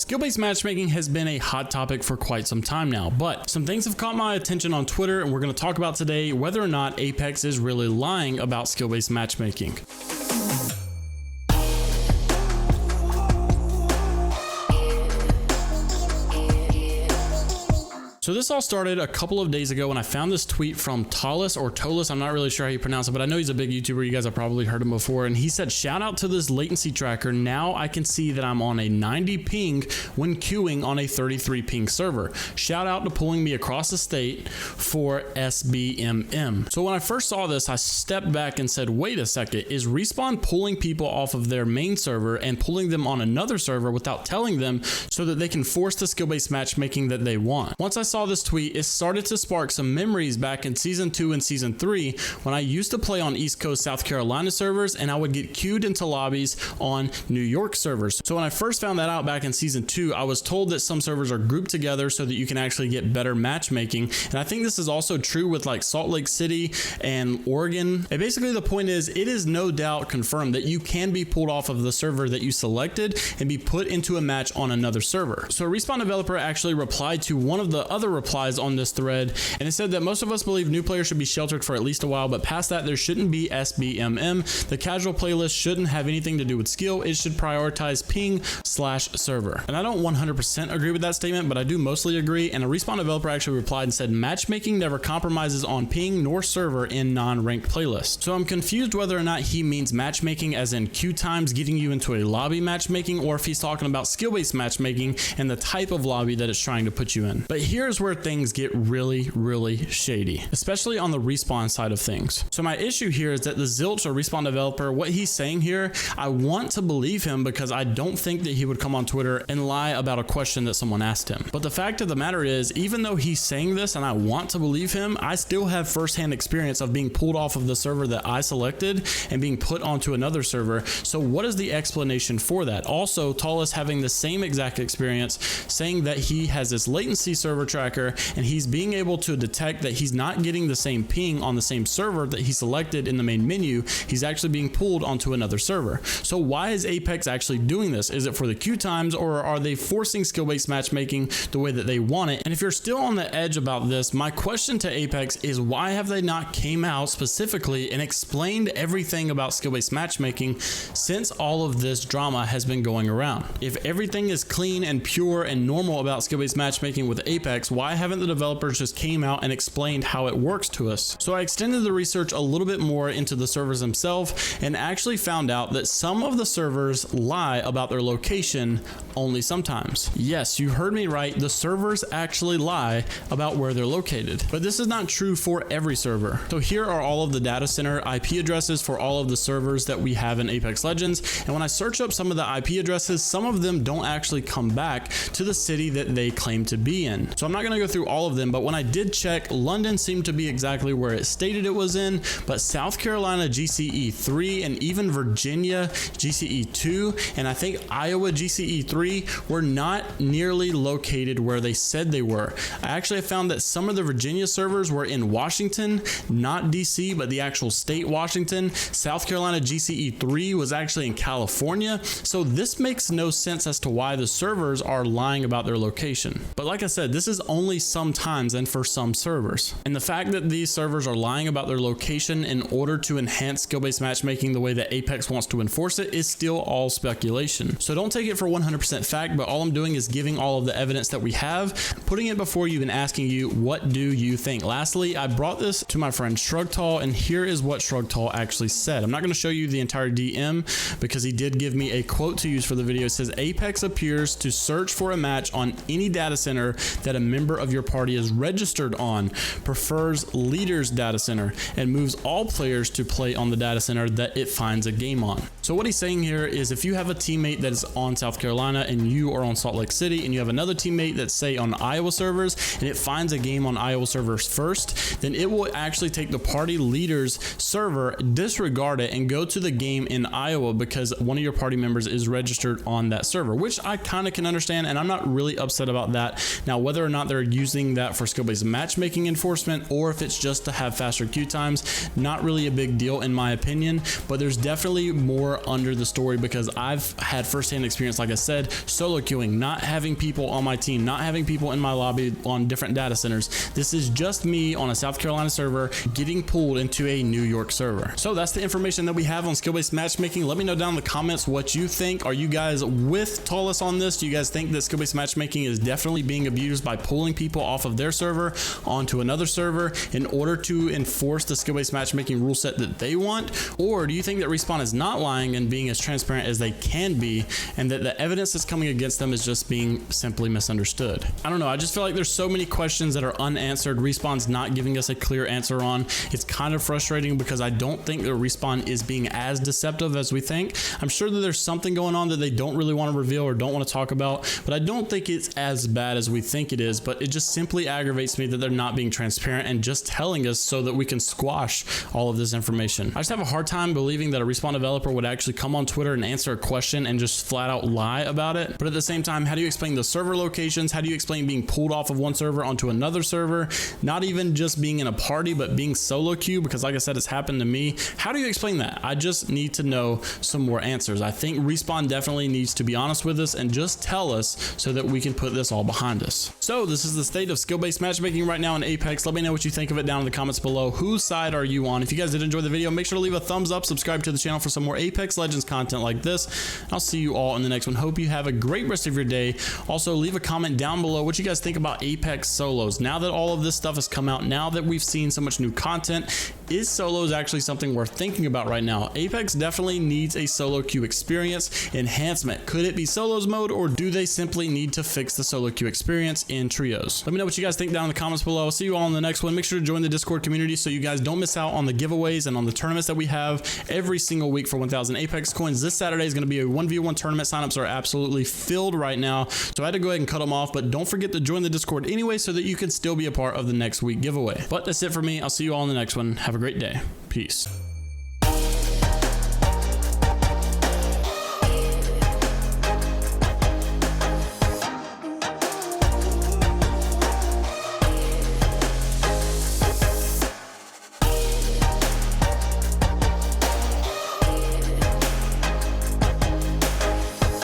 Skill-based matchmaking has been a hot topic for quite some time now, but some things have caught my attention on Twitter, and we're going to talk about today whether or not Apex is really lying about skill-based matchmaking. So this all started a couple of days ago when I found this tweet from Tolis or Tolis. I'm not really sure how you pronounce it, but I know he's a big YouTuber. You guys have probably heard him before. And he said, shout out to this latency tracker. Now I can see that I'm on a 90 ping when queuing on a 33 ping server. Shout out to pulling me across the state for SBMM. So when I first saw this, I stepped back and said, wait a second, is Respawn pulling people off of their main server and pulling them on another server without telling them so that they can force the skill-based matchmaking that they want? Once I saw this tweet, it started to spark some memories back in season 2 and season 3 when I used to play on East Coast South Carolina servers and I would get queued into lobbies on New York servers. So when I first found that out back in season 2, I was told that some servers are grouped together so that you can actually get better matchmaking. And I think this is also true with like Salt Lake City and Oregon. And basically the point is, it is no doubt confirmed that you can be pulled off of the server that you selected and be put into a match on another server. So a Respawn developer actually replied to one of the other replies on this thread, and it said that most of us believe new players should be sheltered for at least a while, but past that there shouldn't be SBMM. The casual playlist shouldn't have anything to do with skill. It should prioritize ping/server. And I don't 100% agree with that statement, but I do mostly agree. And a Respawn developer actually replied and said matchmaking never compromises on ping nor server in non-ranked playlists. So I'm confused whether or not he means matchmaking as in queue times getting you into a lobby matchmaking, or if he's talking about skill-based matchmaking and the type of lobby that it's trying to put you in. But here's where things get really shady, especially on the Respawn side of things. So my issue here is that the Zilch or Respawn developer, what he's saying here, I want to believe him because I don't think that he would come on Twitter and lie about a question that someone asked him. But the fact of the matter is, even though he's saying this and I want to believe him, I still have firsthand experience of being pulled off of the server that I selected and being put onto another server. So what is the explanation for that? Also, Tolis having the same exact experience, saying that he has this latency server tracker and he's being able to detect that he's not getting the same ping on the same server that he selected in the main menu. He's actually being pulled onto another server. So why is Apex actually doing this? Is it for the queue times, or are they forcing skill-based matchmaking the way that they want it? And if you're still on the edge about this, my question to Apex is, why have they not came out specifically and explained everything about skill-based matchmaking since all of this drama has been going around? If everything is clean and pure and normal about skill-based matchmaking with Apex, why haven't the developers just came out and explained how it works to us? So I extended the research a little bit more into the servers themselves and actually found out that some of the servers lie about their location only sometimes. Yes, you heard me right. The servers actually lie about where they're located, but this is not true for every server. So here are all of the data center IP addresses for all of the servers that we have in Apex Legends. And when I search up some of the IP addresses, some of them don't actually come back to the city that they claim to be in. So I'm not going to go through all of them, but when I did check, London seemed to be exactly where it stated it was in, but South Carolina GCE 3 and even Virginia GCE 2 and I think Iowa GCE 3 were not nearly located where they said they were. I actually found that some of the Virginia servers were in Washington, not DC, but the actual state Washington. South Carolina GCE 3 was actually in California. So this makes no sense as to why the servers are lying about their location. But like I said, this is only sometimes and for some servers. And the fact that these servers are lying about their location in order to enhance skill-based matchmaking the way that Apex wants to enforce it is still all speculation. So don't take it for 100% fact, but all I'm doing is giving all of the evidence that we have, putting it before you and asking you, what do you think? Lastly, I brought this to my friend Shrugtall, and here is what Shrugtall actually said. I'm not going to show you the entire DM because he did give me a quote to use for the video. It says, Apex appears to search for a match on any data center that a member of your party is registered on, prefers leader's data center, and moves all players to play on the data center that it finds a game on. So what he's saying here is, if you have a teammate that is on South Carolina and you are on Salt Lake City, and you have another teammate that's say on Iowa servers and it finds a game on Iowa servers first, then it will actually take the party leader's server, disregard it, and go to the game in Iowa because one of your party members is registered on that server, which I kind of can understand, and I'm not really upset about that. Now, whether or not not they're using that for skill-based matchmaking enforcement or if it's just to have faster queue times. Not really a big deal in my opinion, but there's definitely more under the story because I've had firsthand experience, like I said, solo queuing, not having people on my team, not having people in my lobby on different data centers. This is just me on a South Carolina server getting pulled into a New York server. So that's the information that we have on skill-based matchmaking. Let me know down in the comments what you think. Are you guys with Tallus on this? Do you guys think that skill-based matchmaking is definitely being abused by pulling people off of their server onto another server in order to enforce the skill-based matchmaking rule set that they want? Or do you think that Respawn is not lying and being as transparent as they can be, and that the evidence that's coming against them is just being simply misunderstood? I don't know. I just feel like there's so many questions that are unanswered. Respawn's not giving us a clear answer on. It's kind of frustrating because I don't think that Respawn is being as deceptive as we think. I'm sure that there's something going on that they don't really want to reveal or don't want to talk about, but I don't think it's as bad as we think it is. But it just simply aggravates me that they're not being transparent and just telling us so that we can squash all of this information. I just have a hard time believing that a Respawn developer would actually come on Twitter and answer a question and just flat out lie about it. But at the same time, how do you explain the server locations? How do you explain being pulled off of one server onto another server? Not even just being in a party, but being solo queue, because like I said, it's happened to me. How do you explain that? I just need to know some more answers. I think Respawn definitely needs to be honest with us and just tell us so that we can put this all behind us. So this is the state of skill-based matchmaking right now in Apex. Let me know what you think of it down in the comments below. Whose side are you on? If you guys did enjoy the video, make sure to leave a thumbs up, subscribe to the channel for some more Apex Legends content like this. I'll see you all in the next one. Hope you have a great rest of your day. Also, leave a comment down below what you guys think about Apex solos. Now that all of this stuff has come out, now that we've seen so much new content, is solos actually something worth thinking about right now? Apex definitely needs a solo queue experience enhancement. Could it be solos mode, or do they simply need to fix the solo queue experience in trios? Let me know what you guys think down in the comments below. I'll see you all in the next one. Make sure to join the Discord community so you guys don't miss out on the giveaways and on the tournaments that we have every single week for 1,000 Apex coins. This Saturday is going to be a 1v1 tournament. Signups are absolutely filled right now, so I had to go ahead and cut them off, but don't forget to join the Discord anyway so that you can still be a part of the next week giveaway. But that's it for me. I'll see you all in the next one. Have a great day. Peace.